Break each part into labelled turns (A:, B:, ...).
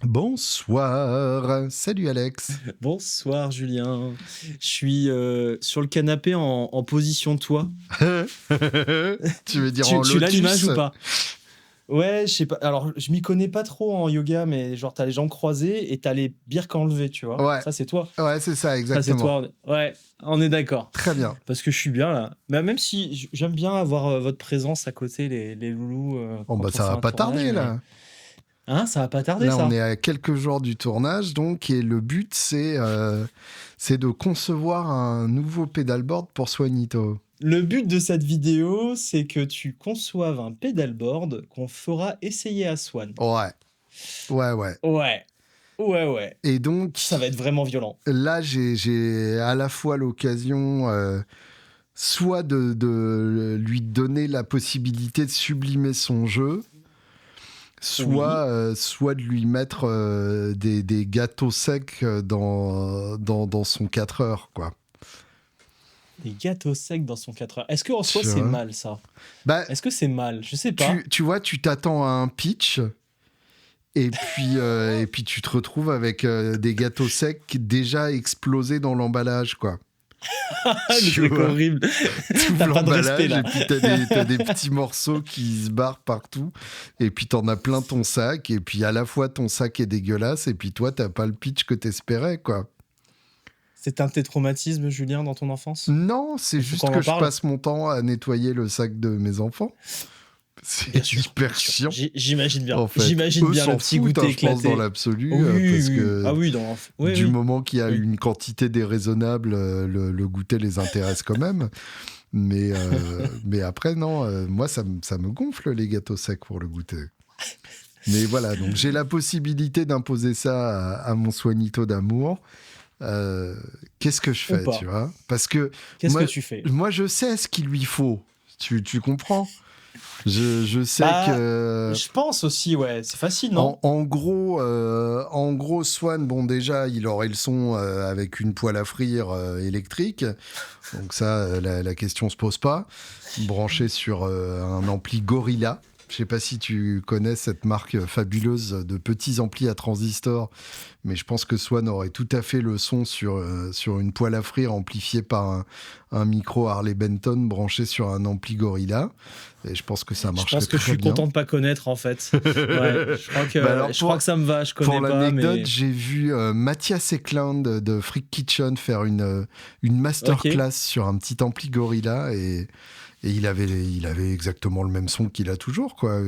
A: Bonsoir, salut Alex.
B: Bonsoir Julien, je suis sur le canapé en position toi.
A: Tu veux dire
B: Tu,
A: en
B: tu l'as l'image
A: lotus?
B: ou pas? Ouais, je sais pas. Alors, je m'y connais pas trop en yoga, mais genre t'as les jambes croisées et t'as les birques enlevées, tu vois.
A: Ouais,
B: Ça c'est toi.
A: ouais, c'est ça,
B: Ça c'est
A: exactement.
B: toi. Ouais, on est d'accord.
A: Très bien.
B: Parce que je suis bien là. Mais même si j'aime bien avoir votre présence à côté, les loulous,
A: Bon, bah
B: quand on
A: ça
B: fait
A: va
B: un
A: pas
B: tournage,
A: tarder
B: mais
A: là.
B: hein, ça va pas tarder
A: Là, on
B: ça.
A: est à quelques jours du tournage, donc, et le but, c'est de concevoir un nouveau pédalboard pour Swanito.
B: Le but de cette vidéo, c'est que tu conçoives un pedalboard qu'on fera essayer à Swan.
A: Ouais, ouais.
B: Ouais, ouais.
A: Et donc,
B: Ça va être vraiment violent.
A: là, j'ai à la fois l'occasion, soit de lui donner la possibilité de sublimer son jeu,
B: Oui.
A: soit de lui mettre des gâteaux secs dans son 4 heures, quoi.
B: Des gâteaux secs dans son 4 heures. Est-ce qu'en soi,
A: Tu
B: c'est
A: vois.
B: mal, ça?
A: Bah,
B: Est-ce que c'est mal? Je sais pas.
A: tu vois, tu t'attends à un pitch, et puis tu te retrouves avec des gâteaux secs déjà explosés dans l'emballage, quoi.
B: Le
A: Tu
B: truc
A: vois.
B: horrible.
A: Tu ouvres
B: T'as pas de respect,
A: l'emballage
B: là.
A: et puis t'as des petits morceaux qui se barrent partout et puis t'en as plein ton sac et puis à la fois ton sac est dégueulasse et puis toi t'as pas le pitch que t'espérais, quoi.
B: C'est un de tes traumatismes, Julien, dans ton enfance?
A: Non, c'est
B: Il faut
A: juste
B: qu'on
A: que
B: en
A: je
B: parle.
A: passe mon temps à nettoyer le sac de mes enfants. C'est
B: Bien sûr.
A: hyper chiant.
B: J'imagine bien.
A: En fait,
B: J'imagine
A: eux
B: bien le
A: s'en
B: petit
A: foutent,
B: goûter
A: je pense, dans
B: éclaté.
A: l'absolu,
B: Oui,
A: parce
B: oui.
A: que
B: Ah oui, oui,
A: du
B: oui.
A: moment qu'il y a
B: Oui.
A: une quantité déraisonnable, le goûter les intéresse quand même. Mais après, non, moi, ça me gonfle les gâteaux secs pour le goûter. Mais voilà, donc j'ai la possibilité d'imposer ça à mon Swanito d'amour. Qu'est-ce que je
B: Ou
A: fais,
B: pas.
A: tu vois? Parce que
B: Qu'est-ce
A: moi,
B: que tu fais?
A: moi, je sais ce qu'il lui faut. Tu comprends? Je sais
B: Bah,
A: que...
B: je pense aussi, ouais. C'est facile, non?
A: En gros, Swan, bon, déjà, il aurait le son avec une poêle à frire électrique. Donc ça, la question se pose pas. Branché sur un ampli Gorilla. Je sais pas si tu connais cette marque fabuleuse de petits amplis à transistors, mais je pense que Swan aurait tout à fait le son sur une poêle à frire amplifiée par un micro Harley Benton branché sur un ampli Gorilla. Et je pense que ça
B: Je
A: marcherait
B: pense que je
A: très
B: suis
A: bien.
B: content de pas connaître, en fait. Ouais,
A: Bah alors,
B: je crois que ça me va, je
A: pour
B: connais pas,
A: l'anecdote,
B: mais...
A: j'ai vu Mathias Eklund de Freak Kitchen faire une
B: Ok.
A: masterclass sur un petit ampli Gorilla et il avait exactement le même son qu'il a toujours, quoi.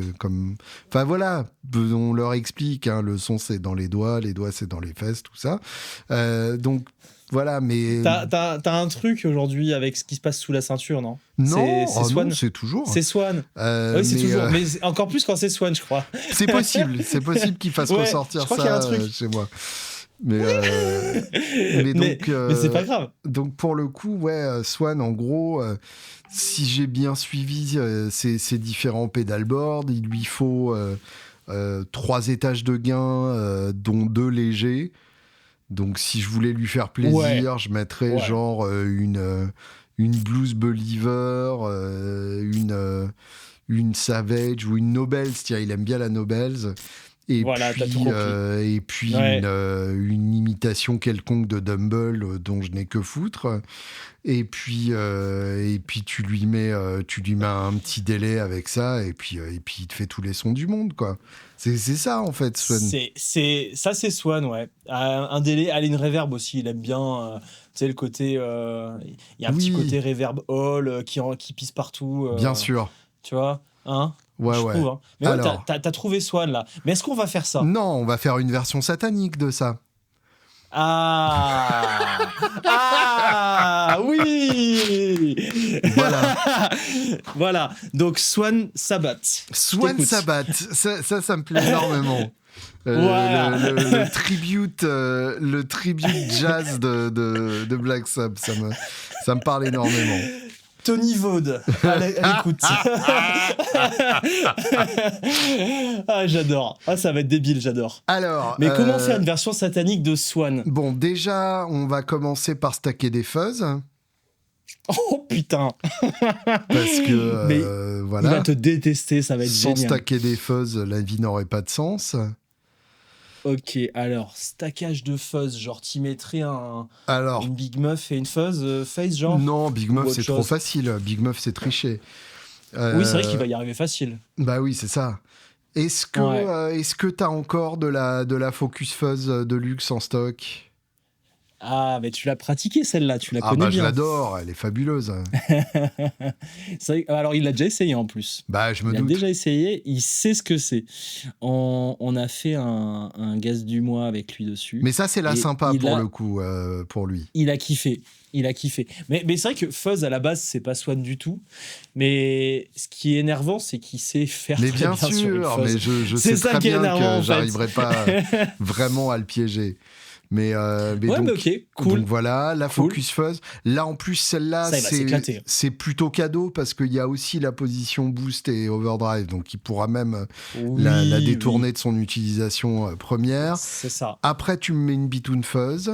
A: Enfin voilà, on leur explique, hein, le son c'est dans les doigts c'est dans les fesses, tout ça. Donc voilà, mais
B: T'as un truc aujourd'hui avec ce qui se passe sous la ceinture, non?
A: non,
B: C'est
A: oh non,
B: Swan?
A: c'est toujours.
B: C'est Swan. Oui, c'est
A: Mais
B: toujours. Mais encore plus quand c'est Swan, je crois.
A: c'est possible qu'il fasse
B: Ouais, je
A: ressortir
B: crois qu'il y a un
A: ça
B: truc.
A: chez moi. Mais donc,
B: Mais c'est pas grave.
A: donc pour le coup, ouais, Swan, en gros, si j'ai bien suivi ses différents pedalboards, il lui faut 3 étages de gain, dont 2 légers. Donc si je voulais lui faire
B: Ouais.
A: plaisir, je mettrais
B: Ouais.
A: genre une Blues Believer, une Savage ou une Nobels. Tiens, il aime bien la Nobels.
B: Voilà, t'as tout compris.
A: Et puis
B: Ouais.
A: une imitation quelconque de Dumble dont je n'ai que foutre. Et puis tu lui mets un petit délai avec ça et puis il te fait tous les sons du monde, quoi. C'est ça en fait, Swan.
B: Ça, c'est Swan, ouais. Un délai, allez, une reverb aussi, il aime bien. Tu sais, le côté. Il y a un petit
A: Oui,
B: côté reverb hall qui pisse partout.
A: bien sûr.
B: Tu vois? Hein?
A: Ouais,
B: Je
A: ouais.
B: trouve, hein. Mais ouais,
A: Alors,
B: t'as trouvé Swan, là. Mais est-ce qu'on va faire ça?
A: non, on va faire une version satanique de ça.
B: Ah! Ah! Oui!
A: Voilà.
B: Voilà. Donc, Swan Sabbath. Je
A: Swan
B: t'écoute.
A: Sabbath, ça me plaît énormément.
B: Voilà.
A: Le tribute jazz de Black Sabbath, ça me parle énormément.
B: Tony Vaud, à l'écoute. Ah, j'adore. Ah, ça va être débile, j'adore.
A: Alors,
B: Mais comment faire une version satanique de Swan?
A: bon, déjà, on va commencer par stacker des fuzz.
B: Oh putain.
A: Parce que,
B: Mais
A: voilà.
B: il va te détester, ça va être
A: Sans
B: génial.
A: stacker des fuzz, la vie n'aurait pas de sens.
B: Ok, alors, stackage de fuzz, genre, t'y mettrais
A: Alors,
B: une Big Muff et une fuzz face, genre?
A: non, Big
B: Ou
A: Muff,
B: autre
A: c'est trop
B: chose?
A: facile. Big Muff, c'est tricher.
B: Oui, c'est vrai qu'il
A: Euh,
B: va y arriver facile.
A: Bah oui, c'est ça.
B: Ouais.
A: Est-ce que t'as encore de la Focus Fuzz de luxe en stock?
B: Ah, mais tu l'as pratiquée, celle-là, tu la
A: Ah
B: connais
A: bah je
B: bien.
A: l'adore, elle est fabuleuse.
B: Alors, il l'a déjà essayé en plus.
A: Bah je me
B: Il a
A: doute.
B: déjà essayé, il sait ce que c'est. On a fait un gaz du mois avec lui dessus.
A: Mais ça, c'est la
B: Et
A: sympa pour le coup, pour lui.
B: il a kiffé. Il a kiffé. Mais c'est vrai que Fuzz, à la base, c'est pas Swan du tout. Mais ce qui est énervant, c'est qu'il sait faire
A: Mais
B: très
A: bien
B: bien sur une
A: sûr,
B: Fuzz.
A: mais je
B: C'est
A: sais
B: ça
A: très
B: qui est
A: bien
B: énervant,
A: que
B: en fait.
A: j'arriverai pas vraiment à le piéger. Mais
B: Ouais, mais
A: donc,
B: ok, cool.
A: voilà, la
B: Cool.
A: Focus Fuzz. Là, en plus, celle-là,
B: Ça, il va s'éclater.
A: c'est plutôt cadeau parce qu'il y a aussi la position boost et overdrive. Donc, il pourra même la
B: Oui,
A: détourner
B: oui.
A: de son utilisation première.
B: C'est ça.
A: Après, tu me mets une Bitoon Fuzz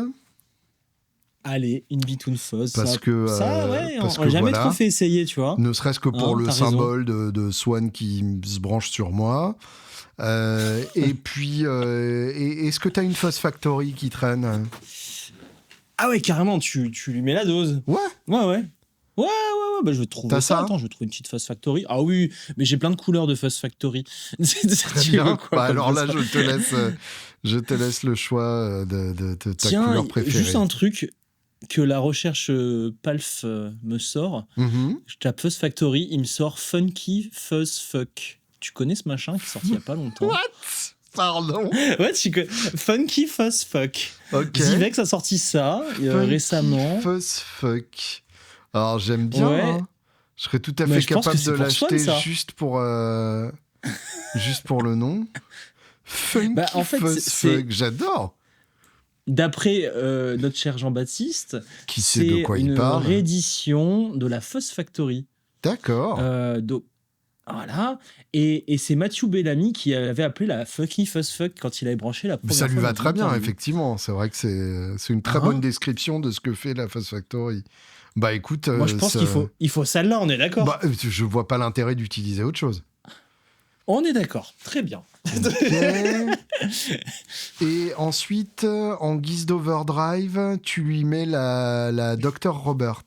B: Allez, une Bitoon Fuzz. Ça, ouais,
A: parce
B: on
A: que
B: l'a jamais trop
A: voilà,
B: fait essayer, tu vois.
A: ne serait-ce que pour
B: Hein,
A: le
B: t'as raison.
A: symbole de Swan qui se branche sur moi. Et puis, est-ce que tu as une Fuzz Factory qui traîne?
B: Ah ouais, carrément, tu lui mets la dose.
A: Ouais,
B: Ouais, ouais. Ouais, bah je vais trouver
A: t'as
B: ça.
A: ça?
B: Attends, je vais trouver une petite Fuzz Factory. Ah oui, mais j'ai plein de couleurs de Fuzz Factory.
A: Très
B: Tu veux
A: bien.
B: quoi
A: Bah
B: comme
A: alors
B: Fuzz
A: là,
B: Factory?
A: je te laisse le choix de ta
B: Tiens,
A: couleur
B: juste
A: préférée.
B: un truc que la recherche PALF me sort.
A: Mhm.
B: Je tape Fuzz Factory, il me sort Funky Fuzz Fuck. Tu connais ce machin qui est sorti il y a pas longtemps?
A: What? Pardon.
B: Ouais, tu connais. Funky Fuzz Fuck.
A: Ok.
B: Zivex a sorti ça
A: Funky
B: récemment.
A: Fuzz Fuck. Alors j'aime bien,
B: Ouais,
A: hein. Je serais tout à
B: mais
A: fait
B: je pense que
A: capable de
B: c'est pour Swan,
A: l'acheter
B: ça.
A: juste pour le nom.
B: Bah,
A: Funky
B: en fait,
A: Fuzz Fuck, j'adore.
B: d'après notre cher Jean-Baptiste,
A: Qui sait de
B: c'est
A: quoi il
B: une
A: parle?
B: réédition de la Fuzz Factory.
A: D'accord.
B: Donc, voilà. Et c'est Mathieu Bellamy qui avait appelé la Funky Fuzz Fuck quand il avait branché la
A: Mais
B: première
A: ça lui
B: fois
A: va
B: dans
A: très
B: une
A: bien,
B: interview.
A: effectivement. C'est vrai que c'est une très
B: Hein.
A: bonne description de ce que fait la Fuzz Factory. Bah écoute,
B: Moi, je pense qu'il faut celle-là, on est d'accord.
A: bah, je vois pas l'intérêt d'utiliser autre chose.
B: On est d'accord. Très bien.
A: Ok. Et ensuite, en guise d'overdrive, tu lui mets la Dr Robert.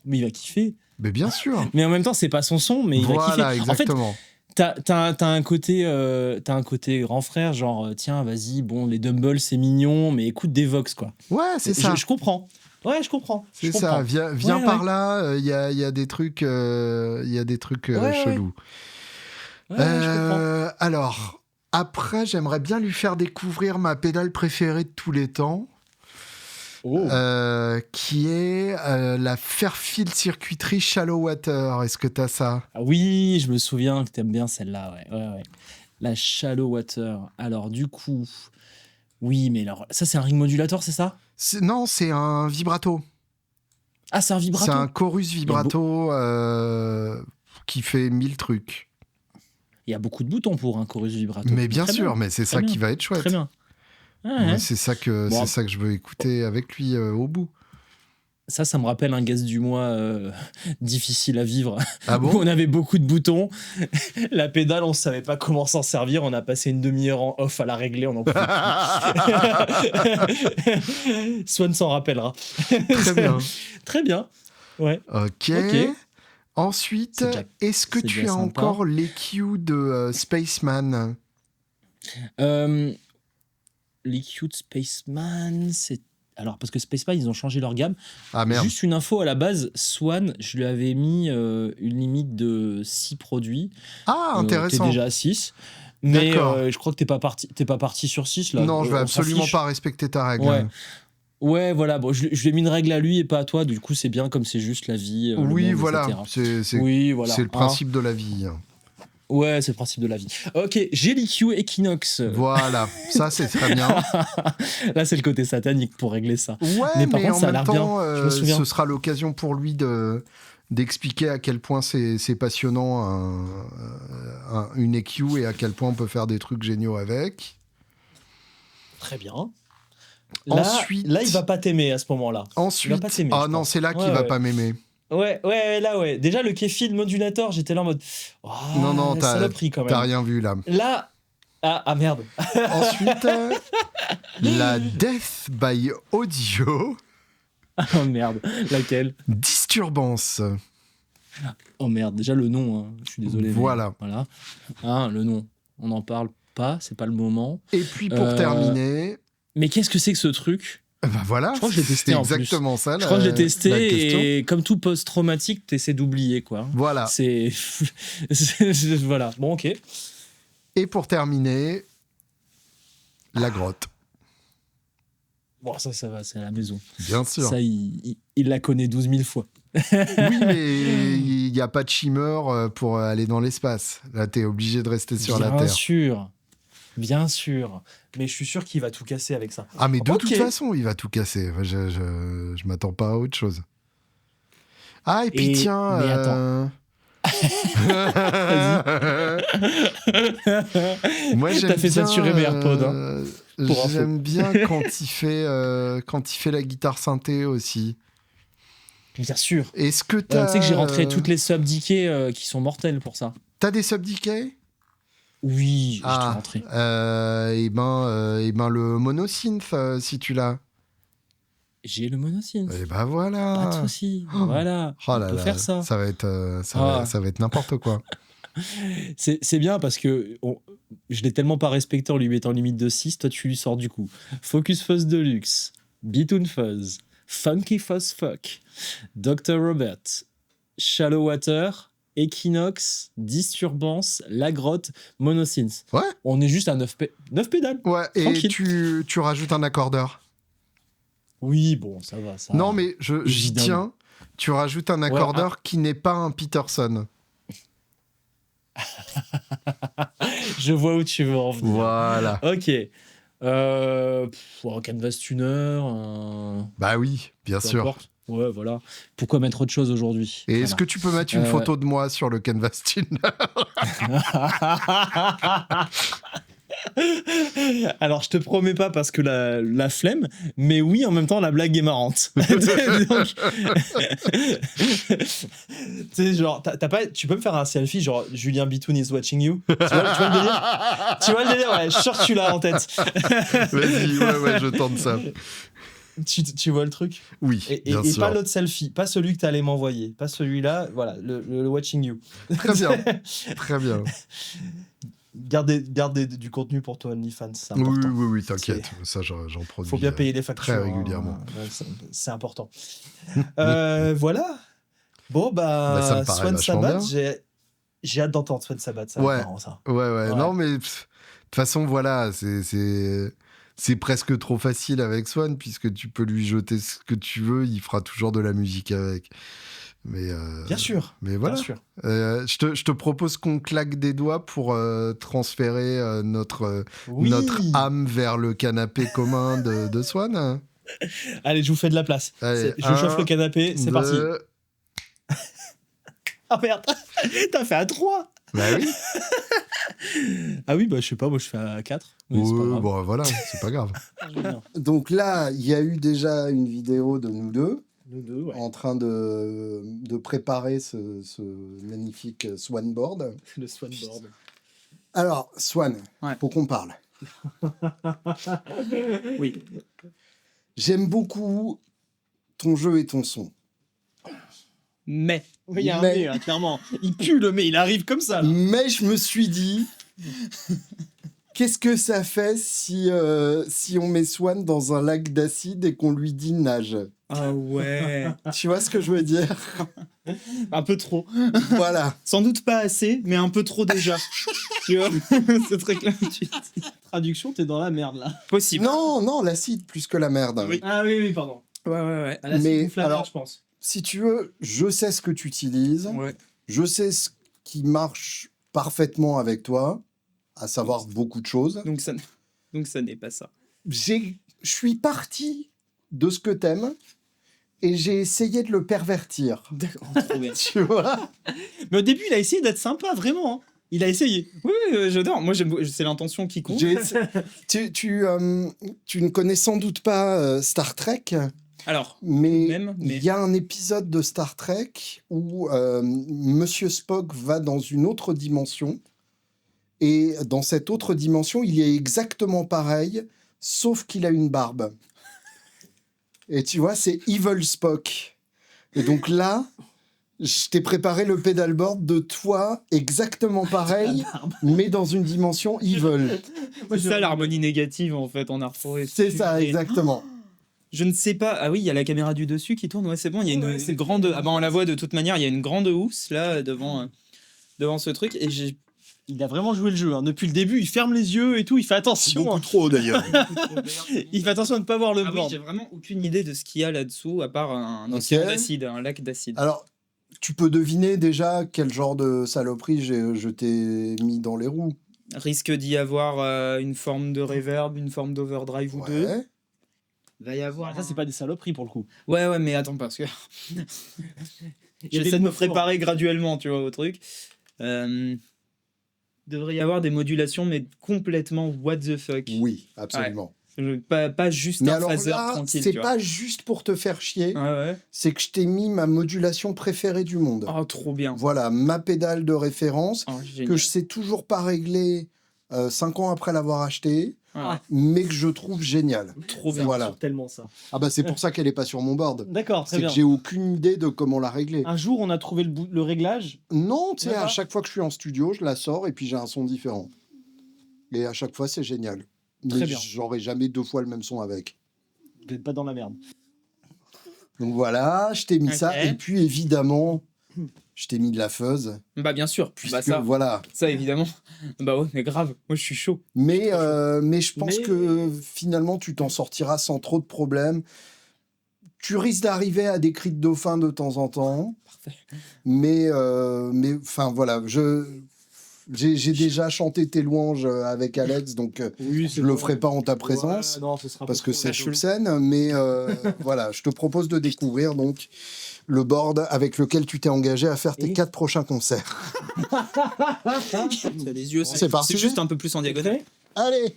B: Mais il va kiffer.
A: Mais bien sûr.
B: Mais en même temps, c'est pas son son, mais il va
A: Voilà,
B: kiffer. En fait,
A: exactement.
B: t'as un côté grand frère, genre, tiens, vas-y, bon, les Dumbles, c'est mignon, mais écoute des Vox, quoi.
A: Ouais, c'est ça.
B: Je comprends. Ouais, je comprends.
A: C'est
B: Je
A: ça.
B: comprends.
A: Viens
B: Ouais,
A: par
B: ouais.
A: là. Il y a des trucs,
B: Ouais,
A: chelous.
B: Ouais, je comprends.
A: Alors, après, j'aimerais bien lui faire découvrir ma pédale préférée de tous les temps.
B: Oh.
A: Qui est la Fairfield Circuiterie Shallow Water. Est-ce que t'as ça?
B: Ah oui, je me souviens que t'aimes bien celle-là, ouais. La Shallow Water. Alors, du coup, oui, mais alors, ça, c'est un ring modulator, c'est ça?
A: Non, c'est un vibrato.
B: Ah, c'est un vibrato?
A: C'est un chorus vibrato qui fait 1000 trucs.
B: Il y a beaucoup de boutons pour un chorus vibrato.
A: Mais bien
B: Très
A: sûr,
B: bien.
A: mais c'est
B: Très
A: ça
B: bien.
A: qui va être chouette.
B: Très bien.
A: Moi,
B: Ouais.
A: c'est ça que
B: Bon,
A: je veux écouter avec lui au bout.
B: ça me rappelle un gaz du mois difficile à vivre.
A: Ah
B: Où
A: bon?
B: on avait beaucoup de boutons. La pédale, on savait pas comment s'en servir. On a passé une demi-heure en off à la régler. On en pouvait plus. Swan s'en rappellera.
A: Très bien.
B: Très bien. Ouais.
A: Ok.
B: Ok.
A: Ensuite,
B: C'est déjà-
A: est-ce que
B: c'est
A: tu
B: déjà
A: as
B: sympa.
A: encore l'EQ de Spaceman?
B: Les Cute Spaceman, c'est. Alors, parce que Spaceman, ils ont changé leur gamme.
A: Ah merde.
B: Juste une info à la base, Swan, je lui avais mis une limite de 6 produits.
A: Ah,
B: T'es
A: intéressant.
B: déjà à 6. Mais
A: D'accord.
B: je crois que t'es pas parti sur 6 là.
A: Non, je vais
B: On s'en
A: absolument
B: fiche.
A: pas respecter ta règle.
B: Ouais. Ouais, voilà. Bon, je lui ai mis une règle à lui et pas à toi. Du coup, c'est bien comme c'est juste la vie. Le
A: Oui,
B: monde,
A: voilà.
B: etc. Oui, voilà.
A: C'est le principe de la vie.
B: Ouais, c'est le principe de la vie. Ok, j'ai l'EQ Equinox.
A: Voilà, ça c'est très bien.
B: Là, c'est le côté satanique pour régler ça.
A: Ouais,
B: Mais par contre,
A: en
B: ça a
A: même
B: l'air bien.
A: temps,
B: Je me souviens.
A: ce sera l'occasion pour lui d'expliquer à quel point c'est passionnant une EQ et à quel point on peut faire des trucs géniaux avec.
B: Très bien. Là,
A: Ensuite-
B: là, il va pas t'aimer à ce moment-là.
A: Ensuite,
B: Il va pas t'aimer,
A: ah
B: je
A: non,
B: pense.
A: c'est là qu'il
B: Ouais,
A: va
B: ouais.
A: pas m'aimer.
B: Ouais. Déjà, le Kefil modulator, j'étais là en mode. Oh,
A: Non, non,
B: saloperie quand
A: t'as
B: même.
A: rien vu là.
B: Là, Ah merde.
A: Ensuite, la Death by Audio
B: Oh merde. Laquelle?
A: Disturbance.
B: Oh merde. Déjà le nom, hein. Je suis désolé.
A: Voilà.
B: Mais, voilà. Hein, le nom. On n'en parle pas, c'est pas le moment.
A: Et puis pour
B: Euh,
A: terminer,
B: Mais qu'est-ce que c'est que ce truc?
A: bah voilà,
B: Je crois que je l'ai testé
A: c'est
B: en plus.
A: exactement ça.
B: Je crois que je l'ai
A: la question.
B: testé et comme tout post-traumatique, t'essaies d'oublier quoi.
A: Voilà.
B: C'est. Voilà. Bon, ok.
A: Et pour terminer, la grotte.
B: Bon, ça va, c'est à la maison.
A: Bien sûr.
B: Ça, il la connaît 12 000 fois.
A: Oui, mais il n'y a pas de shimmer pour aller dans l'espace. Là, t'es obligé de rester sur la
B: Bien
A: Terre.
B: sûr. Bien sûr. Mais je suis sûr qu'il va tout casser avec ça.
A: Ah, mais de
B: Ok.
A: toute façon, il va tout casser. Je m'attends pas à autre chose. Ah, et puis tiens...
B: Mais attends.
A: Moi, j'aime
B: T'as fait
A: bien,
B: saturer mes AirPods, hein, pour info.
A: j'aime bien quand il fait la guitare synthé aussi.
B: Bien sûr.
A: Est-ce que
B: Tu
A: t'as...
B: sais que j'ai rentré toutes les subdiquets qui sont mortelles pour ça.
A: T'as des subdiquets?
B: Oui, j'ai tout rentré.
A: Et ben le monosynth, si tu l'as.
B: J'ai le monosynth.
A: Et ben voilà.
B: Pas de souci. Voilà.
A: Oh
B: On
A: là
B: peut
A: là,
B: faire ça.
A: ça va être,
B: Ah.
A: ça va être n'importe quoi.
B: C'est bien parce que je l'ai tellement pas respecté en lui mettant limite de 6. Toi, tu lui sors du coup Focus Fuzz Deluxe, Bitoon Fuzz, Funky Fuzz Fuck, Dr. Robert, Shallow Water, Equinox, Disturbance, La Grotte, Monosynth.
A: Ouais.
B: On est juste à 9 pédales.
A: Ouais, et
B: Tranquille.
A: tu rajoutes un accordeur.
B: Oui, bon, ça va. Ça...
A: Non, mais j'y
B: évidemment.
A: tiens. Tu rajoutes un accordeur qui n'est pas un Peterson.
B: Je vois où tu veux en venir.
A: Voilà.
B: Ok. Un Canvas Tuner,
A: Bah oui, bien
B: peu
A: sûr.
B: importe. Ouais, voilà. Pourquoi mettre autre chose aujourd'hui?
A: Et est-ce que tu peux mettre une photo de moi sur le Canvas Tuner?
B: Alors, je te promets pas parce que la flemme, mais oui, en même temps, la blague est marrante. Donc, tu sais, genre, tu peux me faire un selfie, genre Julien Bitoun is watching you. Tu vois le délire? Tu vois le délire? Ouais, je suis sûr que tu l'as en tête.
A: Vas-y, ouais, je tente ça.
B: Tu vois le truc?
A: Oui, bien
B: et
A: sûr.
B: pas l'autre selfie, pas celui que tu allais m'envoyer, pas celui-là, voilà, le watching you.
A: Très bien, très bien.
B: Garde du contenu pour toi, OnlyFans, c'est important.
A: Oui, t'inquiète, ça j'en produis.
B: Faut bien payer les factures.
A: Très régulièrement.
B: C'est important. Voilà. Bon,
A: Ça me paraît
B: Swan
A: vachement
B: Sabbath,
A: bien.
B: j'ai hâte d'entendre Swan Sabbath, ça va être marrant, ça.
A: Ouais. Non, mais de toute façon, voilà, c'est presque trop facile avec Swan, puisque tu peux lui jeter ce que tu veux, il fera toujours de la musique avec. Mais,
B: bien sûr.
A: Mais voilà.
B: Bien sûr.
A: Je te propose qu'on claque des doigts pour transférer notre âme vers le canapé commun de Swan.
B: Allez, je vous fais de la place.
A: Allez,
B: je chauffe le canapé, c'est parti. Ah merde, t'as fait à 3.
A: Bah oui.
B: Ah oui, je sais pas, moi je fais à 4.
A: Bon, voilà, c'est pas grave.
C: Donc là, il y a eu déjà une vidéo de nous deux.
B: Ouais.
C: En train de préparer ce magnifique Swanboard.
B: Le Swanboard.
C: Alors, Swan, faut qu'on parle.
B: Oui.
C: J'aime beaucoup ton jeu et ton son.
B: Mais. Oui, il y a un mais, là, clairement. Il pue le mais, il arrive comme ça. Là.
C: Mais je me suis dit, qu'est-ce que ça fait si on met Swan dans un lac d'acide et qu'on lui dit nage?
B: Ah ouais.
C: Tu vois ce que je veux dire?
B: Un peu trop.
C: Voilà.
B: Sans doute pas assez, mais un peu trop déjà. Tu vois? C'est très clair. Traduction, t'es dans la merde là. Possible.
C: Non, l'acide plus que la merde.
B: Oui. Ah oui, pardon. Ouais.
C: Mais alors,
B: je pense.
C: Si tu veux, je sais ce que tu utilises.
B: Ouais.
C: Je sais ce qui marche parfaitement avec toi, à savoir beaucoup de choses.
B: Donc ça n'est pas ça.
C: Je suis parti de ce que t'aimes et j'ai essayé de le pervertir.
B: D'accord, trop bien.
C: Tu vois?
B: Mais au début, il a essayé d'être sympa, vraiment. Hein. Il a essayé. Oui, j'adore. Moi, c'est l'intention qui compte.
C: Tu ne connais sans doute pas Star Trek.
B: Alors,
C: mais il y a un épisode de Star Trek où Monsieur Spock va dans une autre dimension Et dans cette autre dimension, il est exactement pareil, sauf qu'il a une barbe. Et tu vois, c'est Evil Spock. Et donc là, je t'ai préparé le pedalboard de toi exactement pareil, mais dans une dimension evil.
D: C'est ça l'harmonie négative en fait en art forest.
C: C'est ça, exactement.
D: Je ne sais pas. Ah oui, il y a la caméra du dessus qui tourne. Ouais, c'est bon. Il y a une grande. Ah bah on la voit de toute manière. Il y a une grande housse là devant ce truc et j'ai.
B: Il a vraiment joué le jeu. Hein. Depuis le début, il ferme les yeux et tout. Il fait attention.
A: Beaucoup
B: Hein.
A: trop d'ailleurs.
B: Il fait attention à ne pas voir le
D: Ah oui,
B: board.
D: j'ai vraiment aucune idée de ce qu'il y a là-dessous à part un océan d'acide, un lac d'acide.
C: Alors, tu peux deviner déjà quel genre de saloperie je t'ai mis dans les roues.
D: Risque d'y avoir une forme de reverb, une forme d'overdrive ou deux.
C: Ouais.
D: Va y avoir.
B: Ça, c'est pas des saloperies pour le coup.
D: Ouais, mais attends, parce que.
B: y a
D: J'essaie
B: des
D: de me
B: mots forts.
D: préparer graduellement, tu vois, au truc. Devrait y avoir des modulations, mais complètement what the fuck.
C: Oui, absolument.
D: Pas juste
C: Mais
D: un
C: alors
D: phaser
C: là,
D: tranquille.
C: c'est
D: tu
C: pas juste pour te faire chier,
D: vois. Ouais.
C: c'est que je t'ai mis ma modulation préférée du monde.
D: Oh, trop bien.
C: Voilà, ma pédale de référence,
D: Oh, génial.
C: que je sais toujours pas régler 5 ans après l'avoir achetée,
D: Ah,
C: mais que je trouve géniale.
D: trop bien.
C: Voilà.
B: Sur tellement ça.
C: Ah bah c'est pour ça qu'elle est pas sur mon board.
B: D'accord, très
C: C'est
B: bien.
C: que j'ai aucune idée de comment la régler.
B: Un jour, on a trouvé le réglage.
C: Non, tu sais, à
B: D'accord.
C: chaque fois que je suis en studio, je la sors et puis j'ai un son différent. Et à chaque fois, c'est génial.
B: Très
C: Mais
B: bien.
C: j'aurai jamais 2 fois le même son avec.
B: Vous n'êtes pas dans la merde.
C: Donc voilà, je t'ai mis ça.
D: Ok.
C: Et puis évidemment, je t'ai mis de la fuzz.
D: Bah, bien sûr.
C: Puisque
D: Bah, ça,
C: voilà.
D: ça, évidemment. Bah, ouais, mais grave. Moi, je suis chaud.
C: Mais je pense
B: Mais-
C: que finalement, tu t'en sortiras sans trop de problèmes. Tu risques d'arriver à des cris de dauphin de temps en temps.
D: Parfait.
C: Mais enfin voilà, j'ai déjà chanté tes louanges avec Alex, donc
B: Oui,
C: je le ferai pas en ta présence.
B: Ouais, non, ce sera
C: Parce
B: pas
C: que
B: trop
C: c'est
B: la
C: sur
B: chose.
C: scène, mais voilà, je te propose de découvrir donc le board avec lequel tu t'es engagé à faire tes
B: Et
C: 4 prochains concerts.
D: Les yeux,
C: C'est parti.
D: c'est juste un peu plus en diagonale.
B: Prêt
C: Allez,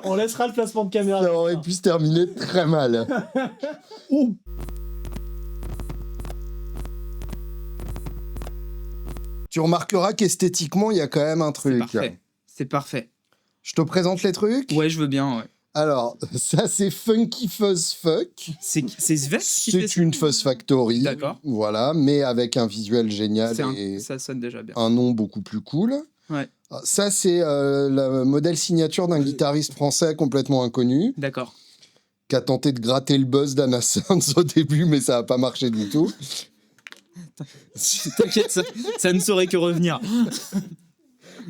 B: On laissera le placement de caméra.
C: ça aurait pu se terminer très mal. Tu remarqueras qu'esthétiquement, il y a quand même un
D: C'est
C: truc.
D: parfait. C'est parfait.
C: Je te présente les trucs.
D: Ouais, je veux bien, ouais.
C: Alors, ça c'est Funky Fuzz Fuck.
D: C'est Svet qui fait
C: C'est
D: ça
C: une Fuzz Factory.
D: D'accord.
C: Voilà, mais avec un visuel génial et
D: Ça sonne déjà bien.
C: un nom beaucoup plus cool.
D: Ouais.
C: Ça, c'est le modèle signature d'un guitariste français complètement inconnu
D: D'accord.
C: qui a tenté de gratter le buzz d'Anna Sands au début, mais ça n'a pas marché du tout.
D: T'inquiète, ça ne saurait que revenir.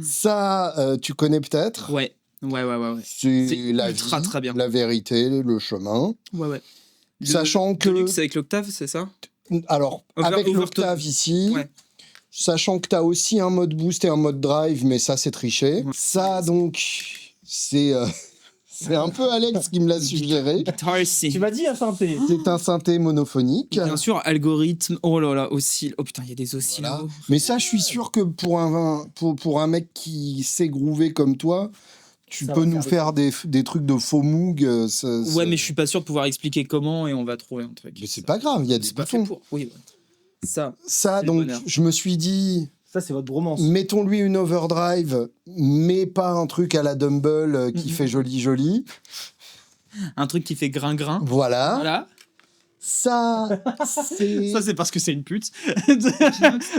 C: Ça, tu connais peut-être.
D: Ouais.
C: C'est
D: C'est
C: la
D: ultra
C: vie,
D: très bien.
C: la vérité, le chemin.
D: Ouais.
C: Sachant que...
D: Deluxe avec l'octave, c'est ça
C: Alors, avec
D: Overtone.
C: l'octave ici,
D: Ouais.
C: sachant que tu as aussi un mode boost et un mode drive, mais ça, c'est triché.
D: Ouais.
C: Ça, donc, c'est un peu Alex qui me l'a suggéré.
B: Tu m'as dit un synthé.
C: C'est un synthé monophonique.
D: Bien sûr, algorithme. Oh là là, oscille. Oh putain, il y a des oscillos.
C: Voilà. Mais ça, je suis sûr que pour un mec qui sait groover comme toi, tu
B: Ça
C: peux
B: va
C: nous
B: faire
C: faire des trucs de faux moog.
D: Ouais, mais je suis pas sûr de pouvoir expliquer comment et on va trouver un truc.
C: Mais c'est pas grave, il y a des
D: C'est pas fait
C: boutons.
D: pour. Oui, ouais. Ça.
C: Ça,
D: C'est le
C: donc,
D: bonheur.
C: je me suis dit,
B: Ça, c'est votre bromance.
C: mettons-lui une overdrive, mais pas un truc à la Dumble qui fait joli.
D: Un truc qui fait grain-grain.
C: Voilà.
D: Voilà.
C: Ça, c'est...
B: Ça, c'est parce que c'est une pute.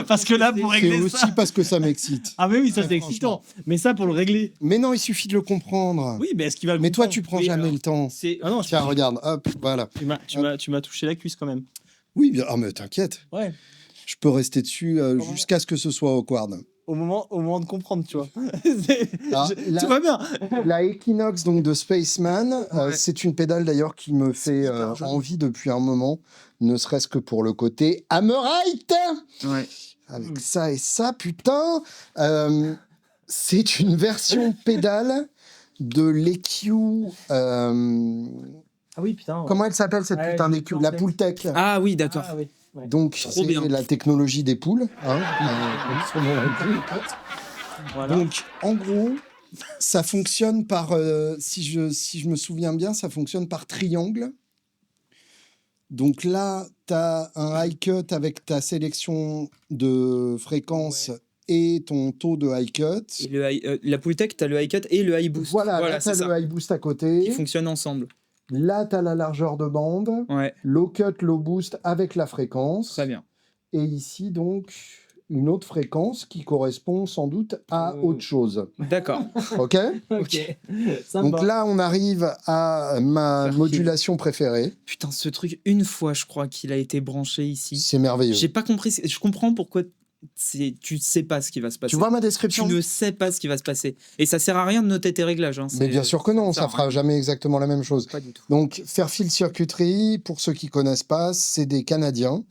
B: Parce que là, pour
C: C'est
B: régler
C: aussi
B: ça.
C: parce que ça m'excite.
B: Ah, mais oui, ça,
C: Ouais,
B: c'est excitant. Mais ça, pour le régler.
C: Mais non, il suffit de le comprendre.
B: Oui, mais est-ce qu'il va le
C: Mais toi,
B: comprendre
C: tu prends
D: Oui,
C: jamais
D: alors.
C: le temps.
D: C'est.
B: Ah non,
C: Tiens, regarde, hop, voilà.
B: tu m'as touché la cuisse quand même.
C: Oui, bien, ah, mais t'inquiète,
B: Ouais.
C: je peux rester dessus jusqu'à ce que ce soit awkward.
B: Au moment de comprendre, tu vois.
C: Ah, là-
B: Tout va bien.
C: La Equinox donc de Spaceman,
D: Ouais.
C: c'est une pédale d'ailleurs qui me fait
B: hyper joli.
C: envie depuis un moment, ne serait-ce que pour le côté Hammerite.
D: Ouais.
C: Avec ça et ça, putain. C'est une version pédale de l'EQ.
B: Ah oui, putain.
C: Comment elle s'appelle cette
B: Ouais,
C: putain
B: je
C: d'EQ?
B: pensais.
C: La Pooltech.
D: Ah oui, d'accord.
B: Ah oui. Ouais.
C: Donc
D: Trop
C: c'est
D: bien.
C: la technologie des poules. hein.
B: Voilà.
C: Donc en gros, ça fonctionne par, si je me souviens bien, ça fonctionne par triangle. Donc là, tu as un high cut avec ta sélection de fréquences et ton taux de high cut.
D: Et la Pultec, tu as le high cut et le high boost.
C: Voilà, là, tu
D: c'est
C: as
D: ça.
C: le high boost à côté.
D: Qui fonctionnent ensemble.
C: Là, tu as la largeur de bande.
D: Ouais,
C: Low cut, low boost avec la fréquence.
D: très bien.
C: Et ici, donc, une autre fréquence qui correspond sans doute à
D: Oh.
C: autre chose.
D: D'accord.
C: OK?
B: Ok. Ça
C: Donc là, on arrive à ma
D: Faire
C: modulation préférée.
D: Putain, ce truc, une fois, je crois qu'il a été branché ici.
C: C'est merveilleux.
D: J'ai pas compris. Je comprends pourquoi tu sais pas ce qui va se passer.
C: Tu vois ma
D: Tu
C: description?
D: ne sais pas ce qui va se passer. Et ça sert à rien de noter tes réglages. Hein.
C: Mais bien sûr que non,
D: ça
C: ça
D: sert à
C: fera
D: rien.
C: jamais exactement la même chose.
D: Pas du tout.
C: Donc, Fairfield Circuitry, pour ceux qui connaissent pas, c'est des Canadiens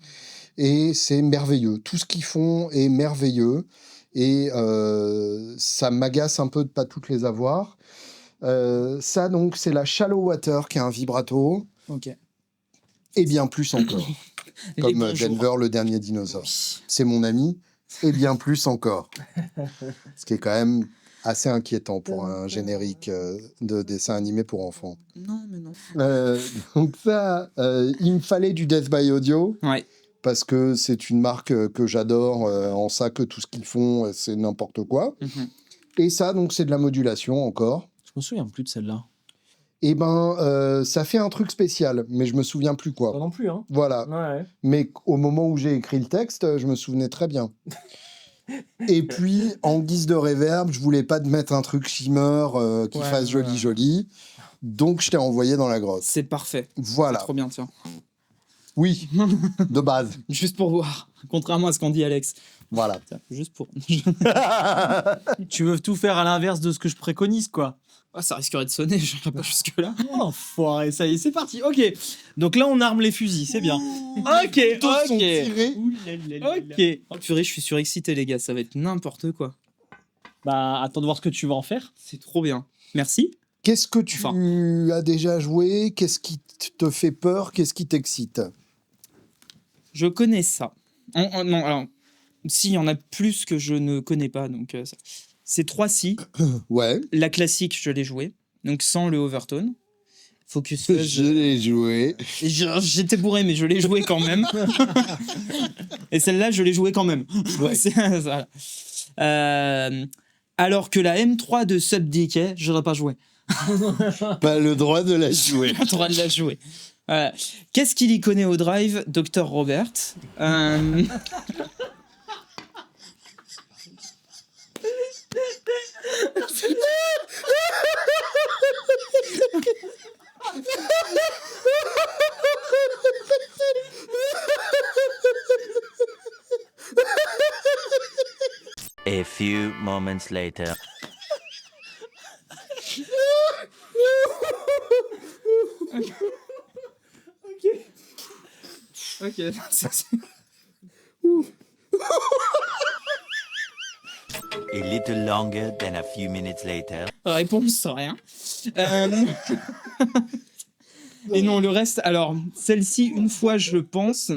C: et c'est merveilleux. Tout ce qu'ils font est merveilleux et ça m'agace un peu de pas toutes les avoir. Ça, donc, c'est la Shallow Water qui est un vibrato
D: Ok.
C: et bien plus encore.
D: Les
C: Comme
D: bons jours.
C: Denver, le dernier dinosaure.
D: Oui.
C: C'est mon ami et bien plus encore. Ce qui est quand même assez inquiétant pour un générique de dessin animé pour enfants.
D: Non, mais non.
C: Donc ça, il me fallait du Death by Audio
D: Ouais.
C: parce que c'est une marque que j'adore en ça que tout ce qu'ils font, c'est n'importe quoi.
D: Mhm.
C: Et ça, donc, c'est de la modulation encore.
B: Je me souviens plus de celle-là.
C: Et ben, ça fait un truc spécial, mais je me souviens plus
B: Toi
C: quoi.
B: non plus, hein.
C: Voilà.
B: Ouais.
C: Mais au moment où j'ai écrit le texte, je me souvenais très bien. Et puis, en guise de réverb, je voulais pas te mettre un truc shimmer qui
D: Ouais,
C: fasse
D: ouais.
C: joli. Donc, je t'ai envoyé dans la grotte.
D: C'est parfait.
C: Voilà.
D: C'est trop bien, tiens.
C: Oui, de base.
D: Juste pour voir. Contrairement à ce qu'en dit Alex.
C: Voilà.
D: Tiens, juste pour.
B: Tu veux tout faire à l'inverse de ce que je préconise, quoi.
D: Ah, ça risquerait de sonner, je n'irai pas jusque-là.
B: Oh, enfoiré, ça y est, c'est parti. Ok. Donc là, on arme les fusils, c'est bien. Ok,
C: Tous sont
B: ok.
C: tirés.
B: Ok.
D: Oh purée, je suis surexcité, les gars. Ça va être n'importe quoi.
B: Bah, attends de voir ce que tu vas en faire.
D: C'est trop bien. Merci.
C: Qu'est-ce que tu
D: Enfin.
C: as déjà joué? Qu'est-ce qui te fait peur? Qu'est-ce qui t'excite?
D: Je connais ça. Non, alors, s'il y en a plus que je ne connais pas, donc c'est 3-6.
C: Ouais.
D: La classique, je l'ai joué, donc sans le overtone. Focus Fuzz.
C: Je l'ai joué.
D: J'étais bourré, mais je l'ai joué quand même. Et celle-là, je l'ai joué quand même.
C: Ouais.
D: Voilà. Alors que la M3 de Subdecay, je n'aurais pas joué.
C: Pas le droit de la jouer.
D: Pas le droit de la jouer. Voilà. Qu'est-ce qu'il y connaît au drive, Dr Robert?
E: A few moments later.
D: Ok.
E: A little longer than a few minutes later.
D: Réponse, rien. Et non, le reste, alors, celle-ci, une fois, je pense.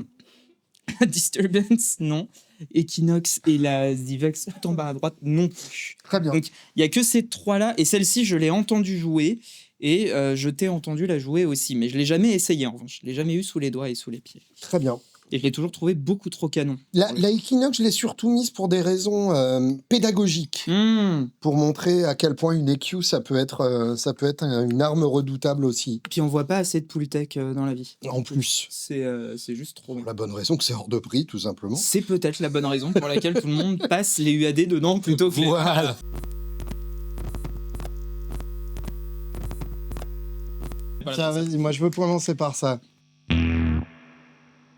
D: Disturbance, non. Equinox et la Zivex, tout en bas à droite, non plus.
C: Très bien.
D: Donc, il n'y a que ces trois-là. Et celle-ci, je l'ai entendue jouer. Et je t'ai entendu la jouer aussi. Mais je ne l'ai jamais essayé, en revanche. Je ne l'ai jamais eu sous les doigts et sous les pieds.
C: Très bien.
D: Et je l'ai toujours trouvé beaucoup trop canon.
C: La Equinox, je l'ai surtout mise pour des raisons pédagogiques. Pour montrer à quel point une EQ, ça peut être une arme redoutable aussi.
D: Puis on voit pas assez de Pultec dans la vie.
C: En plus.
D: C'est juste trop
C: Pour
D: bien.
C: la bonne raison que c'est hors de prix, tout simplement.
D: C'est peut-être la bonne raison pour laquelle tout le monde passe les UAD dedans plutôt que les...
C: Voilà.
D: Voilà.
C: Tiens, vas-y, moi je veux commencer par ça.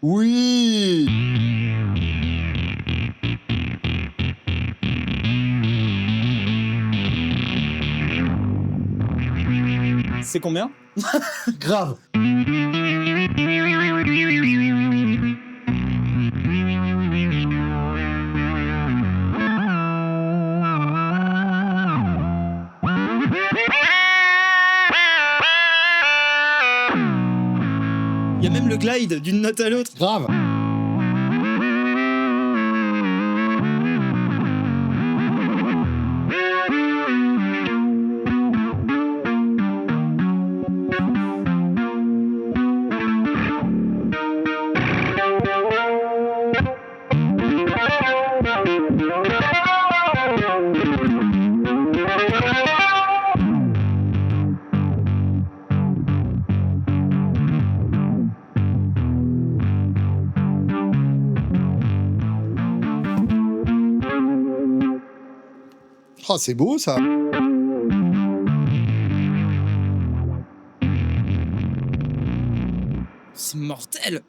C: Oui.
D: C'est combien?
C: Grave.
D: Il y a même le glide d'une note à l'autre.
C: Grave. Oh, c'est beau ça.
D: C'est mortel.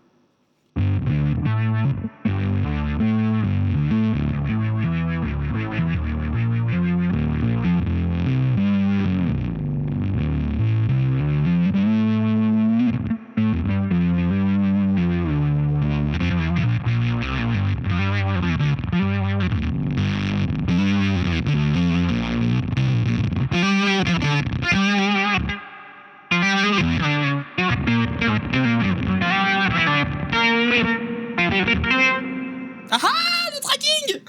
D: Ah ah, le tracking.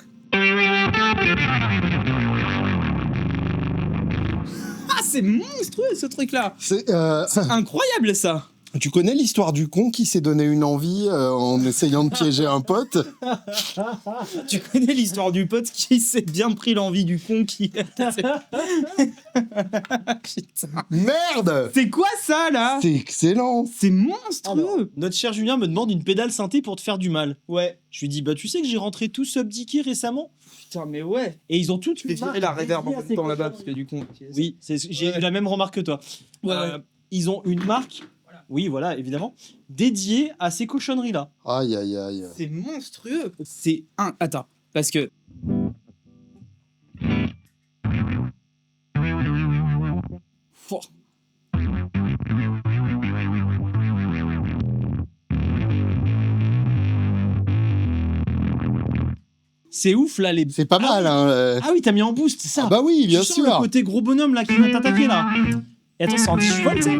D: Ah, c'est monstrueux ce truc-là.
C: C'est,
D: C'est incroyable ça.
C: tu connais l'histoire du con qui s'est donné une envie en essayant de piéger un pote?
D: Tu connais l'histoire du pote qui s'est bien pris l'envie du con qui... Putain.
C: Merde!
D: C'est quoi ça là?
C: C'est excellent.
D: C'est
B: Alors,
D: monstrueux.
B: notre cher Julien me demande une pédale synthé pour te faire du mal. Ouais. Je lui dis, bah tu sais que j'ai rentré tout Subdicky récemment.
D: Putain, mais ouais.
B: Et ils ont toutes
D: Je vais virer la reverb en même temps là-bas parce que du coup...
B: Oui, j'ai eu la même remarque que toi.
D: Ouais,
B: Ils ont une marque, oui voilà, évidemment, dédiée à ces cochonneries-là.
C: Aïe, aïe, aïe.
D: C'est monstrueux. C'est un... Attends, parce que... Fouah.
B: C'est ouf là, les...
C: C'est pas mal, hein.
B: Ah oui, t'as mis en boost, c'est ça.
C: Ah bah oui, bien
B: Tu sens
C: sûr.
B: le côté gros bonhomme là qui va t'attaquer là. Et attends, c'est en 18 volts ça.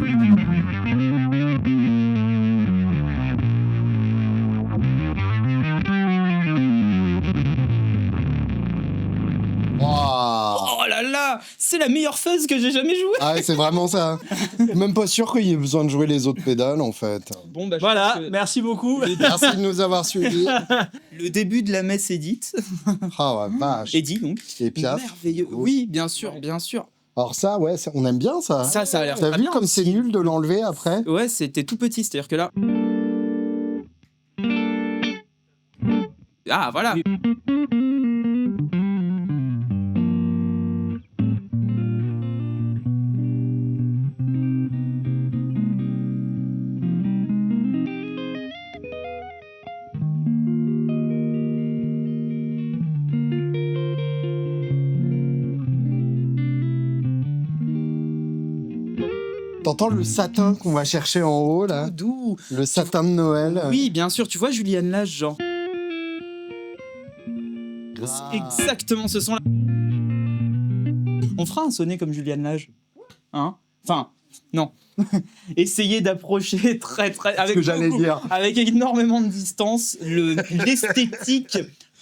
C: Waouh.
D: Oh là là, c'est la meilleure fuzz que j'ai jamais jouée.
C: Ah ouais, c'est vraiment ça. Même pas sûr qu'il y ait besoin de jouer les autres pédales, en fait.
D: Bon, bah, je
B: Voilà,
D: pense que
B: merci beaucoup.
C: Merci de nous avoir suivis.
D: le début de la messe est dite.
C: Ah ouais, vache.
D: Est dit donc.
C: Et Piaf.
D: Merveilleux. Oui, bien sûr, bien sûr.
C: Alors ça, ouais, on aime bien ça.
D: Ça a l'air
C: T'as
D: très
C: vu
D: bien.
C: comme c'est nul de l'enlever après?
D: Ouais, c'était tout petit, c'est-à-dire que là... Ah, voilà.
C: T'entends le satin qu'on va chercher en haut, là?
D: Doux.
C: Le satin de Noël.
D: Oui, bien sûr. Tu vois Julianne Lage, genre. C'est exactement ce son-là. On fera un sonnet comme Julianne Lage. Hein? Enfin, non. Essayez d'approcher très, très...
C: Ce que j'allais dire.
D: Avec énormément de distance, l'esthétique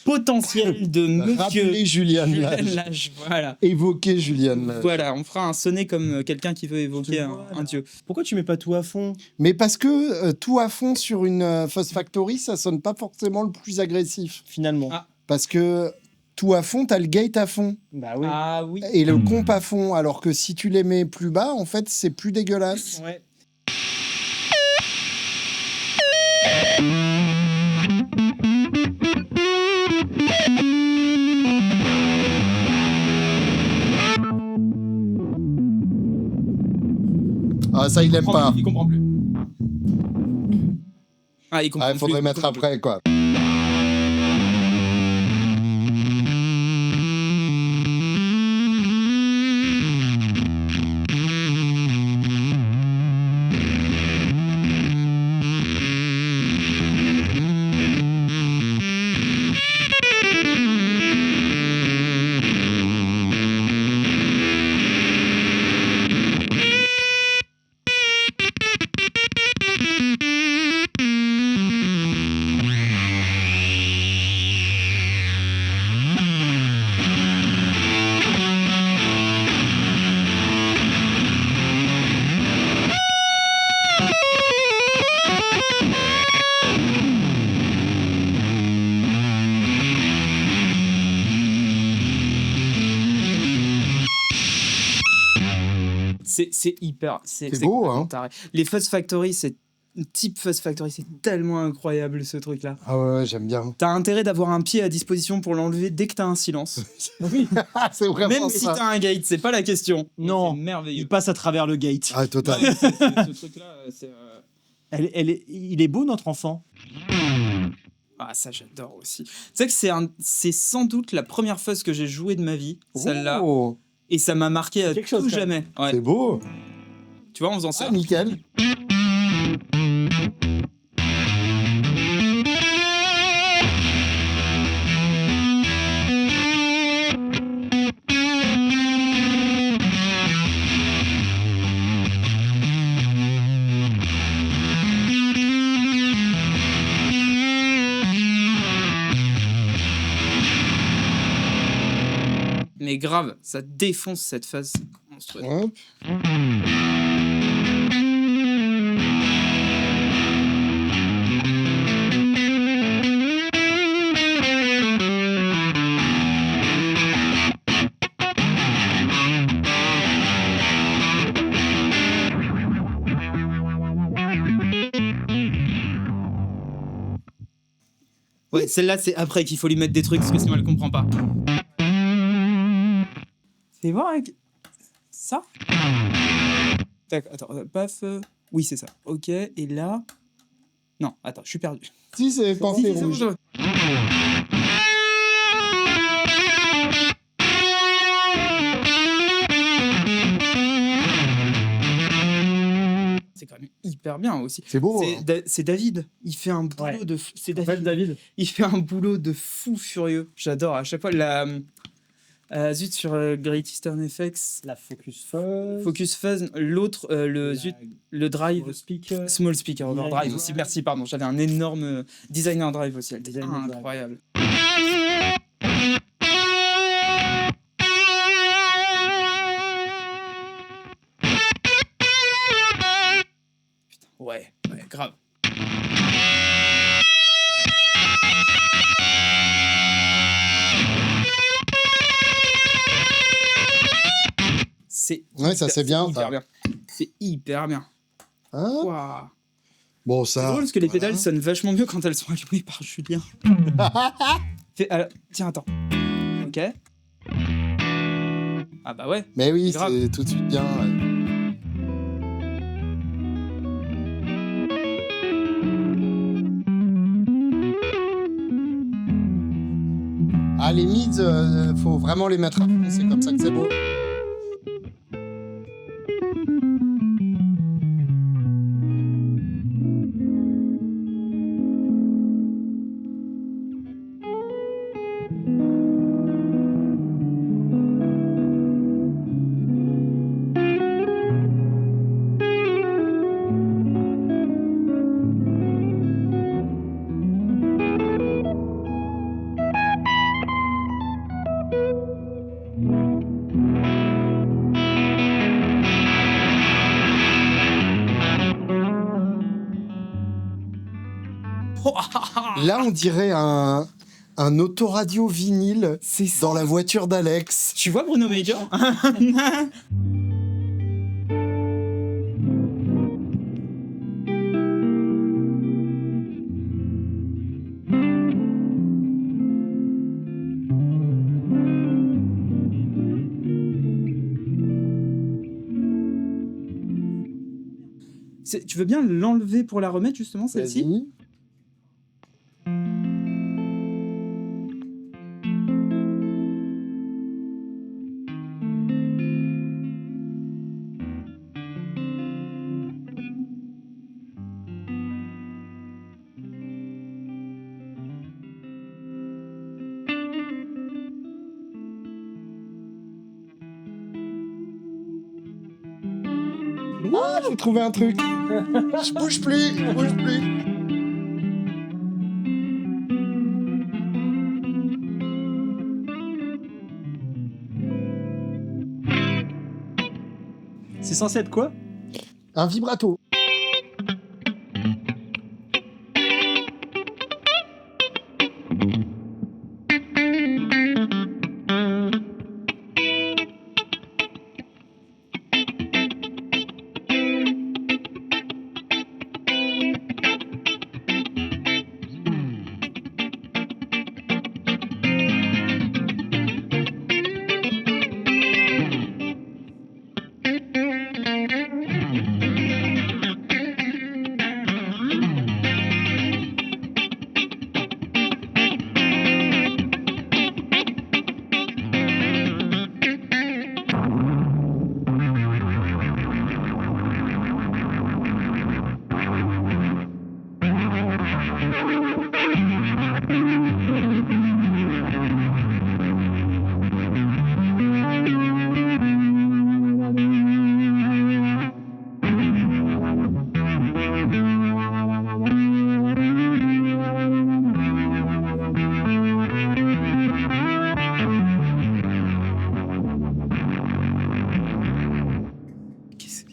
D: potentielle de monsieur
C: Rappelez Julianne
D: Julianne
C: Lage.
D: Lage. Voilà.
C: Évoquez Julianne Lage.
D: Voilà, on fera un sonnet comme quelqu'un qui veut évoquer un dieu.
B: Pourquoi tu mets pas tout à fond?
C: Mais parce que tout à fond sur une Fuzz Factory, ça sonne pas forcément le plus agressif.
B: Finalement.
D: Ah.
C: Parce que tout à fond, t'as le gate à fond.
B: Bah oui.
D: Ah oui.
C: Et le comp à fond. Alors que si tu les mets plus bas, en fait, c'est plus dégueulasse.
B: Ouais.
C: Ah, ça, il aime pas.
D: Il comprend plus. Ah, il comprend
C: Ah, il faudrait
D: plus.
C: mettre après, quoi.
D: C'est hyper.
C: C'est beau,
D: complètement
C: hein.
D: taré. Les Fuzz Factory, c'est type Fuzz Factory, c'est tellement incroyable ce truc-là.
C: Ah ouais, j'aime bien.
D: T'as intérêt d'avoir un pied à disposition pour l'enlever dès que t'as un silence.
B: Oui.
C: Ah, c'est vraiment
D: Même si
C: ça.
D: t'as un gate, c'est pas la question.
B: Non.
D: C'est merveilleux.
B: Il passe à travers le gate.
C: Ah, total.
D: Ce truc-là, c'est.
B: Il est beau, notre enfant.
D: Ah, ça, j'adore aussi. Tu sais que c'est sans doute la première Fuzz que j'ai jouée de ma vie, celle-là.
C: Oh,
D: Et ça m'a marqué à
B: quelque chose,
D: tout
B: quand
D: jamais. Ouais.
C: c'est beau.
D: Tu vois, en faisant ça.
C: Ah, nickel.
D: Mais grave, ça défonce cette phase monstrueuse.
C: Hop.
D: Ouais, celle-là, c'est après qu'il faut lui mettre des trucs parce que sinon elle comprend pas. Fais voir avec ça. Tac, attends, paf. Oui, c'est ça. Ok, et là. Non, attends, je suis perdu.
C: Si, c'est pensé
D: Si, c'est bon,
C: rouge.
D: je vois. C'est quand même hyper bien aussi.
C: C'est beau.
D: C'est
C: hein.
D: C'est David. Il fait un boulot
B: Ouais.
D: de fou. C'est David.
B: David.
D: Il fait un boulot de fou furieux. J'adore. À chaque fois, zut, sur Great Eastern FX,
B: La Focus Fuzz.
D: Focus Fuzz, l'autre, le Drive.
B: Le speaker.
D: Small Speaker Overdrive aussi. Merci, pardon. J'avais un énorme Designer Drive aussi. Elle était
B: Designer Drive.
D: incroyable. Putain, ouais, grave. C'est
C: Ouais, ça, c'est bien,
D: hyper
C: ça.
D: bien. C'est hyper bien.
C: Hein
D: Waouh.
C: Bon,
D: C'est
C: ça.
D: drôle parce que les
C: voilà.
D: pédales sonnent vachement mieux quand elles sont allumées par Julien. Tiens, attends. Ok. Ah bah ouais.
C: Mais oui,
D: Grave.
C: c'est tout de suite bien. ouais. Ah, les mids, faut vraiment les mettre à fond, c'est comme ça que c'est beau. Là, on dirait un autoradio vinyle
D: C'est ça.
C: dans la voiture d'Alex.
D: Tu vois Bruno Major? Tu veux bien l'enlever pour la remettre justement celle-ci?
C: Vas-y. Ah, j'ai trouvé un truc. Je bouge plus, je bouge plus.
B: C'est censé être quoi?
C: Un vibrato.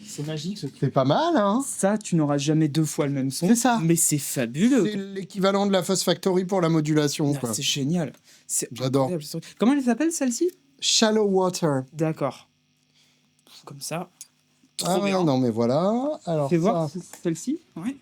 B: C'est magique ce
C: C'est pas mal, hein?
D: Ça, tu n'auras jamais 2 fois le même son.
C: C'est ça.
D: Mais c'est fabuleux.
C: C'est l'équivalent de la Fuzz Factory pour la modulation,
D: Ah,
C: quoi.
D: c'est génial. C'est
C: J'adore.
D: incroyable, ce truc. Comment elle s'appelle celle-ci?
C: Shallow Water.
D: D'accord. Comme ça. Trop
C: Ah
D: bien.
C: non, mais voilà. Alors,
D: Fais voir
C: ça,
D: celle-ci. Ouais.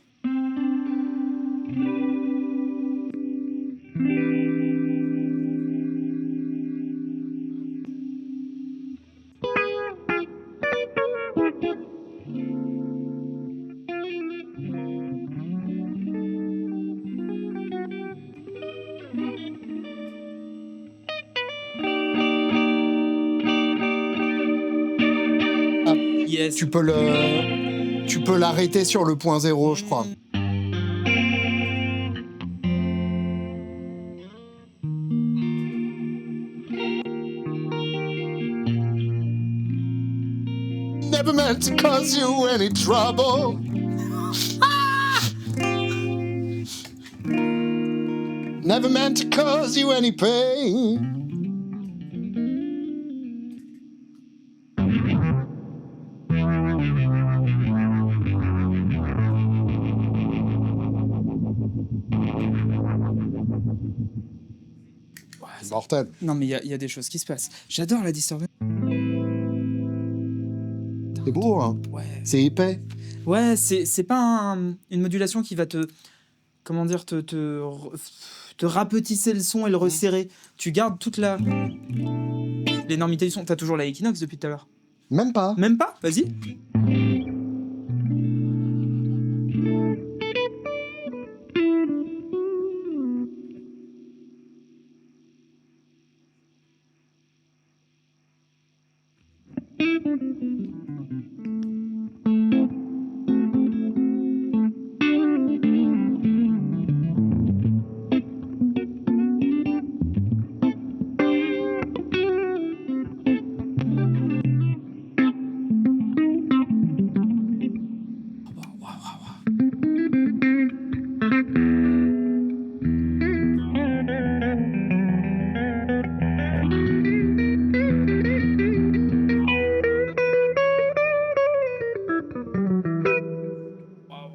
D: Yes.
C: tu peux l'arrêter sur le point zéro, je crois. Never meant to cause you any trouble. Never meant to cause you any pain. C'est mortel.
D: Non, mais il y a des choses qui se passent. J'adore la Disturbance.
C: C'est beau, hein?
D: Ouais.
C: C'est épais.
D: Ouais, c'est pas une modulation qui va te. Comment dire, te rapetisser le son et le resserrer. Tu gardes toute l'énormité du son. T'as toujours la Equinox depuis tout à l'heure.
C: Même pas.
D: Même pas? Vas-y.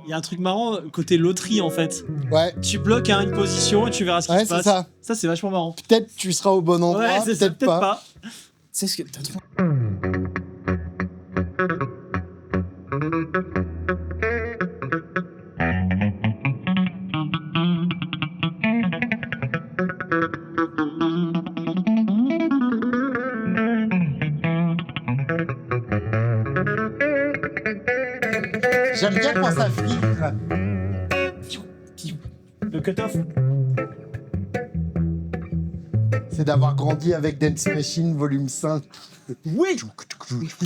B: Il y a un truc marrant côté loterie en fait.
C: Ouais.
B: Tu bloques à une position et tu verras ce qui
C: Ouais,
B: se
C: c'est
B: passe.
C: ça.
B: Ça, c'est vachement marrant.
C: Peut-être tu seras au bon endroit,
B: Ouais, c'est ça,
C: peut-être pas.
D: C'est ce que t'as trop.
C: J'aime bien quand ça filtre.
B: Le cut-off.
C: C'est d'avoir grandi avec Dance Machine volume 5.
B: Oui.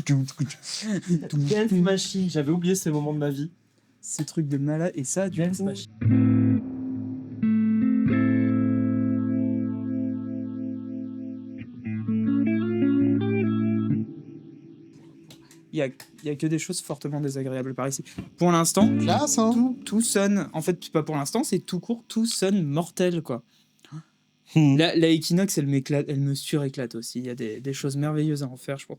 B: Dance Machine. J'avais oublié ces moments de ma vie.
D: Ces trucs de malade. Et ça, du
B: Dance
D: coup.
B: Machine.
D: Il y a que des choses fortement désagréables par ici. Pour l'instant,
C: Classe, hein?
D: tout sonne. En fait, pas pour l'instant, c'est tout court, tout sonne mortel, quoi. La Equinox, elle me suréclate aussi. Il y a des choses merveilleuses à en faire, je pense.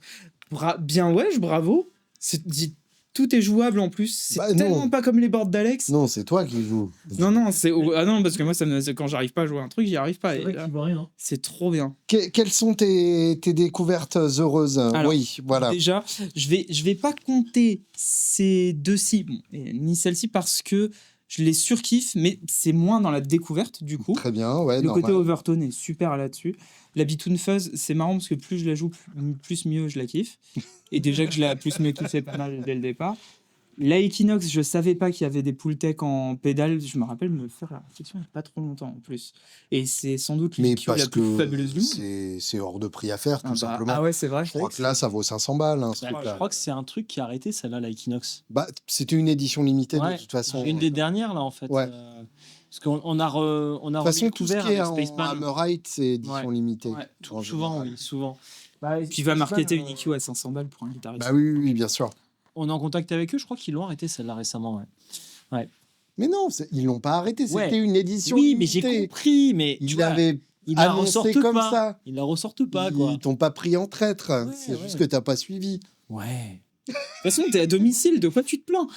D: Bravo. Tout est jouable en plus. C'est
C: Bah, non.
D: tellement pas comme les boards d'Alex.
C: Non, c'est toi qui joues.
D: Non, parce que moi, quand j'arrive pas à jouer un truc, j'y arrive pas.
B: C'est
D: Et
B: vrai
D: là,
B: qu'il voit rien.
D: c'est trop bien.
C: Quelles sont tes découvertes heureuses?
D: Alors,
C: Oui, voilà.
D: Déjà, je vais pas compter ces deux-ci, ni celle-ci, parce que je les surkiffe, mais c'est moins dans la découverte, du coup.
C: Très bien, ouais,
D: Le
C: normal.
D: côté Overtone est super là-dessus. La Bitoon Fuzz, c'est marrant parce que plus je la joue, plus mieux je la kiffe. Et déjà que je l'ai plus kiffé pas mal dès le départ. La Equinox, je savais pas qu'il y avait des Pultec en pédale. Je me rappelle me faire la réflexion il n'y a pas trop longtemps en plus. Et c'est sans doute
C: Mais
D: l'IQ la
C: parce
D: plus fabuleuse du monde.
C: que c'est hors de prix à faire, tout simplement.
D: Ah ouais, c'est vrai.
C: Je crois que là, ça vaut 500 balles, hein, ce
B: Je
C: truc-là.
B: crois que c'est un truc qui a arrêté celle-là, la Equinox.
C: Bah, c'était une édition limitée,
B: Ouais,
C: de toute façon.
B: Une des dernières là en fait.
C: Ouais.
B: Parce qu'on a, on a
C: De toute façon, tout ce qui est en
B: Spaceman.
C: Hammerite, c'est édition limitée.
B: Ouais,
C: en
B: souvent,
C: général.
B: oui, souvent.
D: Qui va marketer une EQ à 500 balles pour un guitariste.
C: Bah oui, oui, bien sûr.
B: On est en contact avec eux, je crois qu'ils l'ont arrêté celle-là récemment. Ouais.
C: Mais non, ils l'ont pas arrêté. C'était
B: Ouais.
C: une édition
B: Oui, mais j'ai
C: limitée.
B: compris, mais tu
C: Ils
B: vois,
C: l'avaient
B: ils la
C: annoncé
B: ressortent
C: comme
B: pas.
C: ça.
B: Ils la ressortent pas, quoi.
C: Ils t'ont pas pris en traître. C'est
B: Ouais.
C: juste que t'as pas suivi.
B: Ouais.
D: De toute façon, t'es à domicile, de quoi tu te plains?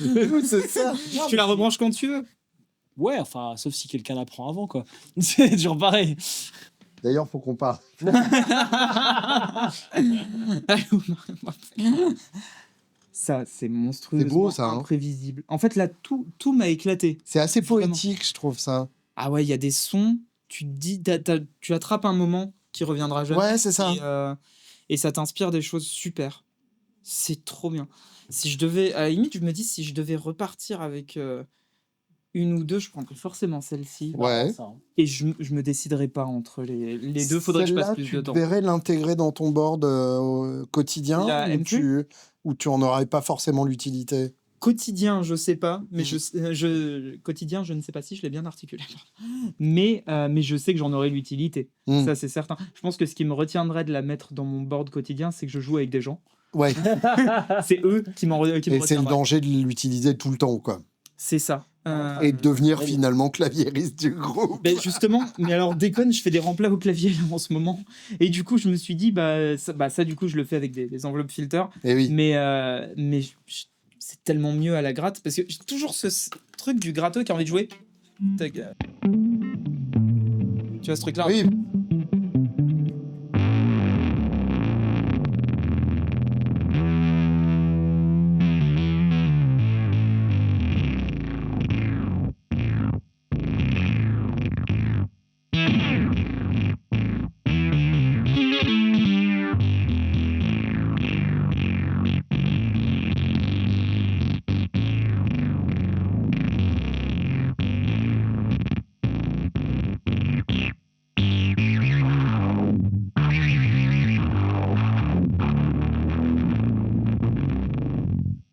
C: C'est ça.
D: Tu la rebranches quand tu veux.
B: Ouais, enfin, sauf si quelqu'un la prend avant, quoi. C'est toujours pareil.
C: D'ailleurs, faut qu'on parle.
D: Ça, c'est monstrueux.
C: C'est beau, ça, hein.
D: Imprévisible. En fait, là, tout m'a éclaté.
C: C'est assez
D: Vraiment.
C: poétique, je trouve ça.
D: Ah ouais, il y a des sons, tu te dis, tu attrapes un moment qui reviendra jamais.
C: Ouais, c'est ça.
D: Et ça t'inspire des choses super. C'est trop bien. Si je devais, à la limite, je me dis, si je devais repartir avec une ou deux, je prendrais forcément celle-ci.
C: Ouais.
B: Ça, hein.
D: Et je me déciderai pas entre les deux, faudrait que je passe plus de
C: Tu
D: temps.
C: devrais l'intégrer dans ton board quotidien
D: La MQ?
C: où tu en aurais pas forcément l'utilité.
D: Quotidien, je sais pas, mais quotidien, je ne sais pas si je l'ai bien articulé. Mais je sais que j'en aurai l'utilité.
C: Mm.
D: Ça, c'est certain. Je pense que ce qui me retiendrait de la mettre dans mon board quotidien, c'est que je joue avec des gens.
C: Ouais.
D: C'est eux qui me
C: Et c'est le
D: retiendraient.
C: danger de l'utiliser tout le temps, quoi.
D: C'est ça.
C: Et de devenir finalement claviériste du groupe.
D: Ben justement, mais alors déconne, je fais des remplats au clavier là, en ce moment. Et du coup, je me suis dit, ça du coup, je le fais avec des enveloppes filter.
C: Et oui.
D: Mais c'est tellement mieux à la gratte parce que j'ai toujours ce truc du gratteux qui a envie de jouer. Tac. Tu vois ce truc-là?
C: Oui.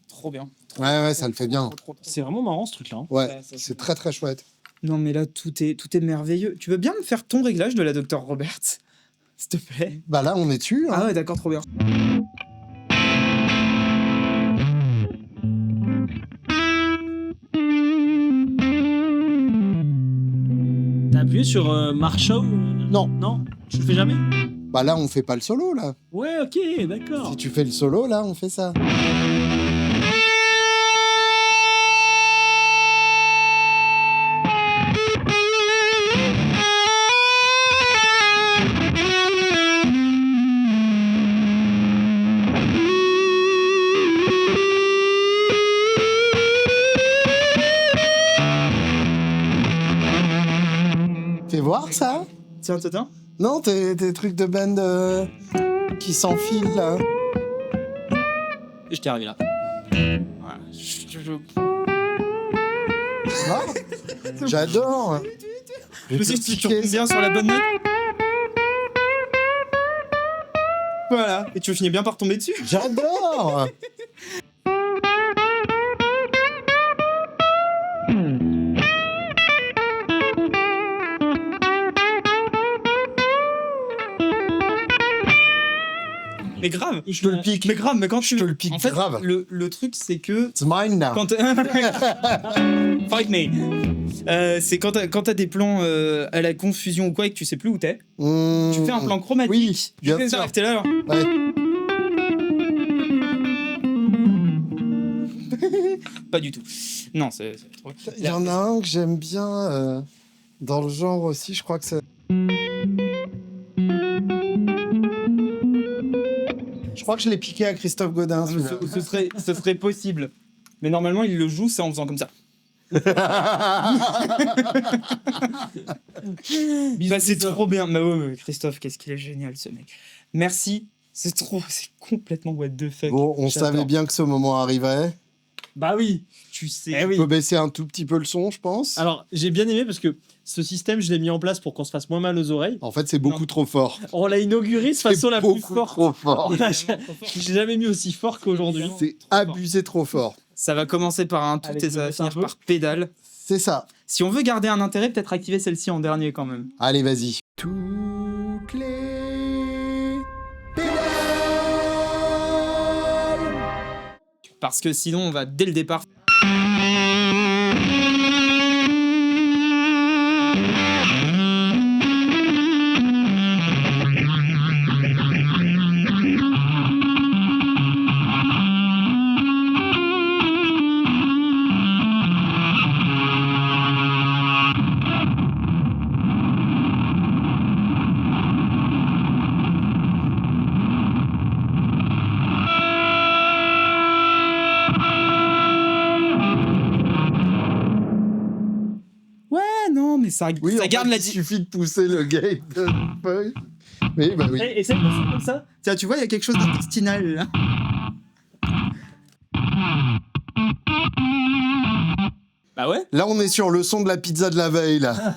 D: Trop bien.
C: Ouais, ça le fait bien.
D: Trop.
B: C'est vraiment marrant, ce truc-là. Hein.
C: Ouais, c'est très très chouette.
D: Non, mais là, tout est merveilleux. Tu veux bien me faire ton réglage de la Dr. Roberts? S'il te plaît.
C: Bah là, on est dessus. Hein.
D: Ah ouais, d'accord, trop bien.
B: T'as appuyé sur Marshall?
C: Non.
B: Non? Tu le fais jamais?
C: Bah là, on fait pas le solo, là.
B: Ouais, ok, d'accord.
C: Si tu fais le solo, là, on fait ça. Fais voir ça.
D: Tiens, Totin.
C: Non, tes trucs de band qui s'enfilent, là.
D: Et je t'ai arrivé là. Voilà.
C: Ah, j'adore.
D: Je me suis dit, tu retombes bien sur la bonne note. Voilà. Et tu finis bien par tomber dessus.
C: J'adore.
D: Mais grave.
C: Je te le pique.
D: Mais grave, mais quand
C: Je te le pique
D: en fait,
C: grave.
D: Le truc, c'est que
C: It's mine now.
D: quand Fight me. C'est quand t'as des plans à la confusion ou quoi et que tu sais plus où t'es. Tu fais un plan chromatique.
C: Oui,
D: Tu
C: bien
D: fais ça,
C: sûr.
D: et que t'es là alors.
C: Ouais.
D: Pas du tout. Non, c'est trop.
C: Il y en a un que j'aime bien dans le genre aussi, je crois que c'est... Je crois que je l'ai piqué à Christophe Godin. celui-là.
D: Ce serait possible. Mais normalement, il le joue, c'est en faisant comme ça. Bah, c'est trop bien. Bah ouais, Christophe, qu'est-ce qu'il est génial, ce mec. Merci. C'est complètement what the fuck.
C: Bon, on
D: J'adore.
C: savait bien que ce moment arriverait.
B: Bah oui.
D: Tu sais.
B: Eh oui.
C: On peut baisser un tout petit peu le son, je pense.
B: Alors, j'ai bien aimé parce que ce système, je l'ai mis en place pour qu'on se fasse moins mal aux oreilles.
C: En fait, c'est beaucoup trop fort.
B: On l'a inauguré de
C: C'est
B: façon la plus
C: beaucoup
B: forte.
C: trop fort.
B: Je l'ai jamais mis aussi fort qu'aujourd'hui.
C: C'est abusé trop fort.
D: Ça va commencer par un tout
B: Allez,
D: et
B: je
D: ça
B: me
D: va
B: laisse un
D: finir
B: peu.
D: par pédale.
C: C'est ça.
D: Si on veut garder un intérêt, peut-être activer celle-ci en dernier quand même.
C: Allez, vas-y. Toutes les pédales.
D: Parce que sinon, on va dès le départ. Ouais, non, mais ça
C: Oui,
D: garde la...
C: Il suffit de pousser le gate de feuille. Oui, bah oui.
D: Essaye de faire comme ça. Tiens, tu vois, il y a quelque chose d'intestinal là. Bah ouais.
C: Là, on est sur le son de la pizza de la veille, là.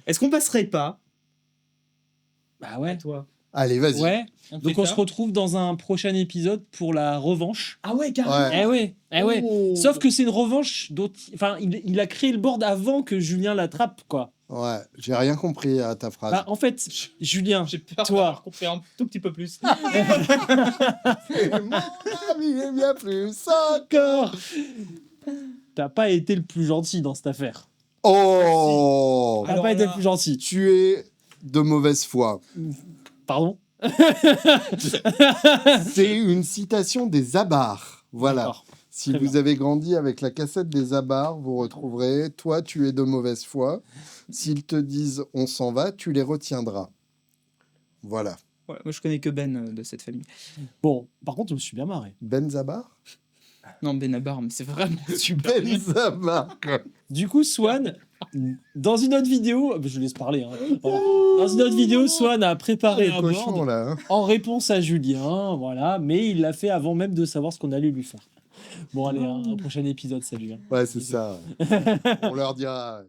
D: Est-ce qu'on passerait pas?
B: Bah ouais.
D: Toi.
C: Allez, vas-y.
B: Ouais.
D: On
B: Donc
D: fait
B: on
D: ça
B: se retrouve dans un prochain épisode pour la revanche.
D: Ah ouais, carrément.
C: Ouais.
B: Eh ouais, eh ouais.
C: Oh.
B: Sauf que c'est une revanche dont, enfin, il a créé le board avant que Julien l'attrape, quoi.
C: Ouais, j'ai rien compris à ta phrase.
B: Bah, en fait, Julien,
D: J'ai peur
B: toi,
D: d'avoir compris un tout petit peu plus.
C: Et mon ami est bien plus
B: encore, t'as pas été le plus gentil dans cette affaire.
C: Oh,
B: T'as
D: Alors
B: pas été
D: là-
B: le plus gentil.
C: tu es de mauvaise foi.
B: Pardon.
C: C'est une citation des Abars. Voilà.
B: D'accord.
C: Si
B: Très
C: vous
B: bien.
C: avez grandi avec la cassette des Abars, vous retrouverez « Toi, tu es de mauvaise foi. S'ils te disent « On s'en va », tu les retiendras. » Voilà.
D: Ouais, moi, je connais que Ben de cette famille.
B: Bon, par contre, je me suis bien marré.
C: Ben Zabar
D: Non, Benabar, mais c'est vraiment super.
C: Ben Zabar, quoi.
B: Du coup, Swan, dans une autre vidéo, je vous laisse parler. Hein. Voilà. Dans une autre vidéo, Swan a préparé un
C: Cochon,
B: board
C: là. Hein.
B: en réponse à Julien, voilà, mais il l'a fait avant même de savoir ce qu'on allait lui faire. Bon, allez, un prochain épisode, salut. Hein.
C: Ouais, c'est ça. On leur dira...